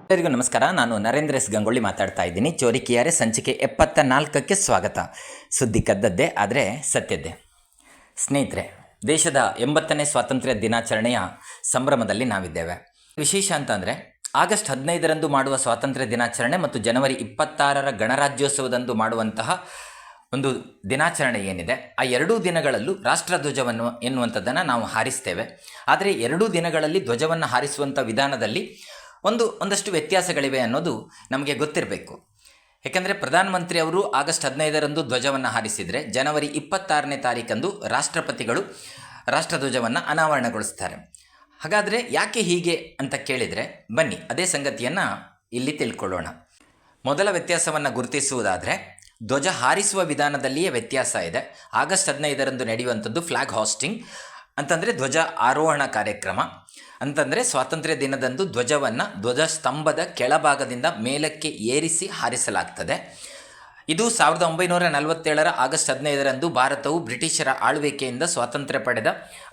ಎಲ್ಲರಿಗೂ ನಮಸ್ಕಾರ. ನಾನು ನರೇಂದ್ರ ಎಸ್ ಗಂಗೊಳ್ಳಿ ಮಾತಾಡ್ತಾ ಇದ್ದೀನಿ. ಚೋರಿಕಿಯಾರೆ ಸಂಚಿಕೆ 74ಕ್ಕೆ ಸ್ವಾಗತ. ಸುದ್ದಿ ಕದ್ದದ್ದೇ ಆದರೆ ಸತ್ಯದ್ದೇ. ಸ್ನೇಹಿತರೆ, ದೇಶದ 80ನೇ ಸ್ವಾತಂತ್ರ್ಯ ದಿನಾಚರಣೆಯ ಸಂಭ್ರಮದಲ್ಲಿ ನಾವಿದ್ದೇವೆ. ವಿಶೇಷ ಅಂತಂದರೆ ಆಗಸ್ಟ್ 15ರಂದು ಮಾಡುವ ಸ್ವಾತಂತ್ರ್ಯ ದಿನಾಚರಣೆ ಮತ್ತು ಜನವರಿ 26ರ ಗಣರಾಜ್ಯೋತ್ಸವದಂದು ಮಾಡುವಂತಹ ಒಂದು ದಿನಾಚರಣೆ ಏನಿದೆ, ಆ ಎರಡೂ ದಿನಗಳಲ್ಲೂ ರಾಷ್ಟ್ರಧ್ವಜವನ್ನು ಎನ್ನುವಂಥದ್ದನ್ನು ನಾವು ಹಾರಿಸ್ತೇವೆ. ಆದರೆ ಎರಡೂ ದಿನಗಳಲ್ಲಿ ಧ್ವಜವನ್ನು ಹಾರಿಸುವಂಥ ವಿಧಾನದಲ್ಲಿ ಒಂದಷ್ಟು ವ್ಯತ್ಯಾಸಗಳಿವೆ ಅನ್ನೋದು ನಮಗೆ ಗೊತ್ತಿರಬೇಕು. ಯಾಕೆಂದರೆ ಪ್ರಧಾನಮಂತ್ರಿ ಅವರು ಆಗಸ್ಟ್ 15ರಂದು ಧ್ವಜವನ್ನು ಹಾರಿಸಿದರೆ ಜನವರಿ 26ನೇ ತಾರೀಕಂದು ರಾಷ್ಟ್ರಪತಿಗಳು ರಾಷ್ಟ್ರಧ್ವಜವನ್ನು ಅನಾವರಣಗೊಳಿಸ್ತಾರೆ. ಹಾಗಾದರೆ ಯಾಕೆ ಹೀಗೆ ಅಂತ ಕೇಳಿದರೆ, ಬನ್ನಿ ಅದೇ ಸಂಗತಿಯನ್ನು ಇಲ್ಲಿ ತಿಳ್ಕೊಳ್ಳೋಣ. ಮೊದಲ ವ್ಯತ್ಯಾಸವನ್ನು ಗುರುತಿಸುವುದಾದರೆ, ಧ್ವಜ ಹಾರಿಸುವ ವಿಧಾನದಲ್ಲಿಯೇ ವ್ಯತ್ಯಾಸ ಇದೆ. ಆಗಸ್ಟ್ 15ರಂದು ನಡೆಯುವಂಥದ್ದು ಫ್ಲ್ಯಾಗ್ ಹಾಸ್ಟಿಂಗ್ ಅಂತಂದರೆ ಧ್ವಜ ಆರೋಹಣ ಕಾರ್ಯಕ್ರಮ. ಅಂತಂದರೆ ಸ್ವಾತಂತ್ರ್ಯ ದಿನದಂದು ಧ್ವಜವನ್ನು ಧ್ವಜಸ್ತಂಭದ ಕೆಳಭಾಗದಿಂದ ಮೇಲಕ್ಕೆ ಏರಿಸಿ ಹಾರಿಸಲಾಗ್ತದೆ. ಇದು 1947ರ ಆಗಸ್ಟ್ 15ರಂದು ಭಾರತವು ಬ್ರಿಟಿಷರ ಆಳ್ವಿಕೆಯಿಂದ ಸ್ವಾತಂತ್ರ್ಯ ಪಡೆದ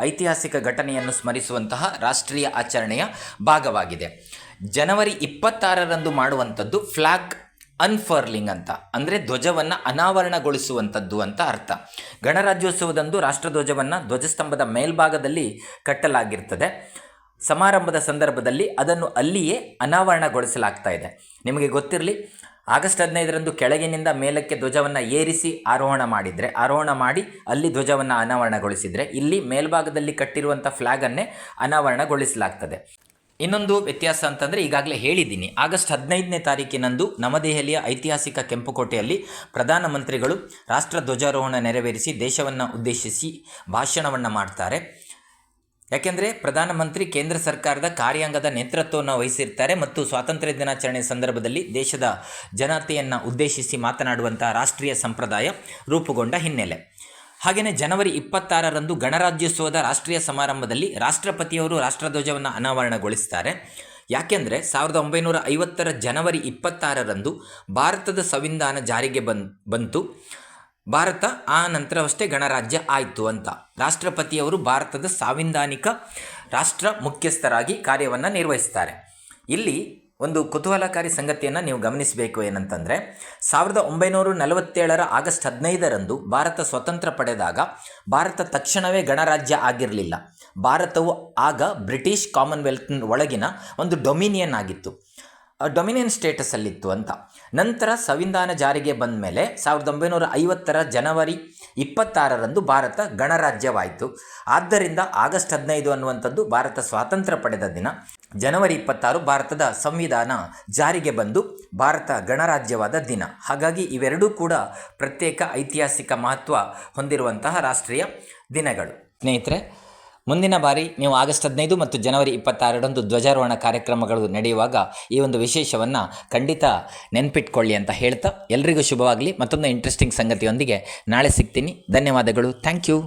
ಐತಿಹಾಸಿಕ ಘಟನೆಯನ್ನು ಸ್ಮರಿಸುವಂತಹ ರಾಷ್ಟ್ರೀಯ ಆಚರಣೆಯ ಭಾಗವಾಗಿದೆ. ಜನವರಿ 26ರಂದು ಮಾಡುವಂಥದ್ದು ಫ್ಲ್ಯಾಗ್ ಅನ್ಫರ್ಲಿಂಗ್ ಅಂತ, ಅಂದರೆ ಧ್ವಜವನ್ನು ಅನಾವರಣಗೊಳಿಸುವಂಥದ್ದು ಅಂತ ಅರ್ಥ. ಗಣರಾಜ್ಯೋತ್ಸವದಂದು ರಾಷ್ಟ್ರಧ್ವಜವನ್ನು ಧ್ವಜಸ್ತಂಭದ ಮೇಲ್ಭಾಗದಲ್ಲಿ ಕಟ್ಟಲಾಗಿರ್ತದೆ. ಸಮಾರಂಭದ ಸಂದರ್ಭದಲ್ಲಿ ಅದನ್ನು ಅಲ್ಲಿಯೇ ಅನಾವರಣಗೊಳಿಸಲಾಗ್ತಾ ಇದೆ. ನಿಮಗೆ ಗೊತ್ತಿರಲಿ, ಆಗಸ್ಟ್ 15ರಂದು ಕೆಳಗಿನಿಂದ ಮೇಲಕ್ಕೆ ಧ್ವಜವನ್ನು ಏರಿಸಿ ಆರೋಹಣ ಮಾಡಿ ಅಲ್ಲಿ ಧ್ವಜವನ್ನು ಅನಾವರಣಗೊಳಿಸಿದರೆ, ಇಲ್ಲಿ ಮೇಲ್ಭಾಗದಲ್ಲಿ ಕಟ್ಟಿರುವಂಥ ಫ್ಲ್ಯಾಗನ್ನೇ ಅನಾವರಣಗೊಳಿಸಲಾಗ್ತದೆ. ಇನ್ನೊಂದು ವ್ಯತ್ಯಾಸ ಅಂತಂದರೆ, ಈಗಾಗಲೇ ಹೇಳಿದ್ದೀನಿ, ಆಗಸ್ಟ್ 15ನೇ ತಾರೀಕಿನಂದು ನವದೆಹಲಿಯ ಐತಿಹಾಸಿಕ ಕೆಂಪುಕೋಟೆಯಲ್ಲಿ ಪ್ರಧಾನಮಂತ್ರಿಗಳು ರಾಷ್ಟ್ರಧ್ವಜಾರೋಹಣ ನೆರವೇರಿಸಿ ದೇಶವನ್ನು ಉದ್ದೇಶಿಸಿ ಭಾಷಣವನ್ನು ಮಾಡ್ತಾರೆ. ಯಾಕೆಂದರೆ ಪ್ರಧಾನಮಂತ್ರಿ ಕೇಂದ್ರ ಸರ್ಕಾರದ ಕಾರ್ಯಾಂಗದ ನೇತೃತ್ವವನ್ನು ವಹಿಸಿರ್ತಾರೆ ಮತ್ತು ಸ್ವಾತಂತ್ರ್ಯ ದಿನಾಚರಣೆ ಸಂದರ್ಭದಲ್ಲಿ ದೇಶದ ಜನತೆಯನ್ನು ಉದ್ದೇಶಿಸಿ ಮಾತನಾಡುವಂಥ ರಾಷ್ಟ್ರೀಯ ಸಂಪ್ರದಾಯ ರೂಪುಗೊಂಡ ಹಿನ್ನೆಲೆ. ಹಾಗೆಯೇ ಜನವರಿ 26ರಂದು ಗಣರಾಜ್ಯೋತ್ಸವದ ರಾಷ್ಟ್ರೀಯ ಸಮಾರಂಭದಲ್ಲಿ ರಾಷ್ಟ್ರಪತಿಯವರು ರಾಷ್ಟ್ರಧ್ವಜವನ್ನು ಅನಾವರಣಗೊಳಿಸ್ತಾರೆ. ಯಾಕೆಂದರೆ 1950ರ ಜನವರಿ 26ರಂದು ಭಾರತದ ಸಂವಿಧಾನ ಜಾರಿಗೆ ಬಂತು. ಭಾರತ ಆ ನಂತರವಷ್ಟೇ ಗಣರಾಜ್ಯ ಆಯಿತು ಅಂತ ರಾಷ್ಟ್ರಪತಿಯವರು ಭಾರತದ ಸಾಂವಿಧಾನಿಕ ರಾಷ್ಟ್ರ ಮುಖ್ಯಸ್ಥರಾಗಿ ಕಾರ್ಯವನ್ನು ನಿರ್ವಹಿಸ್ತಾರೆ. ಇಲ್ಲಿ ಒಂದು ಕುತೂಹಲಕಾರಿ ಸಂಗತಿಯನ್ನು ನೀವು ಗಮನಿಸಬೇಕು. ಏನಂತಂದರೆ, 1947ರ ಆಗಸ್ಟ್ 15ರಂದು ಭಾರತ ಸ್ವತಂತ್ರ ಪಡೆದಾಗ ಭಾರತ ತಕ್ಷಣವೇ ಗಣರಾಜ್ಯ ಆಗಿರಲಿಲ್ಲ. ಭಾರತವು ಆಗ ಬ್ರಿಟಿಷ್ ಕಾಮನ್ವೆಲ್ತ್ ಒಳಗಿನ ಒಂದು ಡೊಮಿನಿಯನ್ ಆಗಿತ್ತು, ಡೊಮಿನಿಯನ್ ಸ್ಟೇಟಸಲ್ಲಿತ್ತು ಅಂತ. ನಂತರ ಸಂವಿಧಾನ ಜಾರಿಗೆ ಬಂದ ಮೇಲೆ 1950ರ ಜನವರಿ 26ರಂದು ಭಾರತ ಗಣರಾಜ್ಯವಾಯಿತು. ಆದ್ದರಿಂದ ಆಗಸ್ಟ್ 15 ಅನ್ನುವಂಥದ್ದು ಭಾರತ ಸ್ವಾತಂತ್ರ್ಯ ಪಡೆದ ದಿನ. ಜನವರಿ 26 ಭಾರತದ ಸಂವಿಧಾನ ಜಾರಿಗೆ ಬಂದು ಭಾರತ ಗಣರಾಜ್ಯವಾದ ದಿನ. ಹಾಗಾಗಿ ಇವೆರಡೂ ಕೂಡ ಪ್ರತ್ಯೇಕ ಐತಿಹಾಸಿಕ ಮಹತ್ವ ಹೊಂದಿರುವಂತಹ ರಾಷ್ಟ್ರೀಯ ದಿನಗಳು. ಸ್ನೇಹಿತರೆ, ಮುಂದಿನ ಬಾರಿ ನೀವು ಆಗಸ್ಟ್ 15 ಮತ್ತು ಜನವರಿ 26ರಂದು ಧ್ವಜಾರೋಹಣ ಕಾರ್ಯಕ್ರಮಗಳು ನಡೆಯುವಾಗ ಈ ಒಂದು ವಿಶೇಷವನ್ನು ಖಂಡಿತ ನೆನಪಿಟ್ಕೊಳ್ಳಿ ಅಂತ ಹೇಳ್ತಾ, ಎಲ್ರಿಗೂ ಶುಭವಾಗಲಿ. ಮತ್ತೊಂದು ಇಂಟ್ರೆಸ್ಟಿಂಗ್ ಸಂಗತಿಯೊಂದಿಗೆ ನಾಳೆ ಸಿಗ್ತೀನಿ. ಧನ್ಯವಾದಗಳು. Thank you.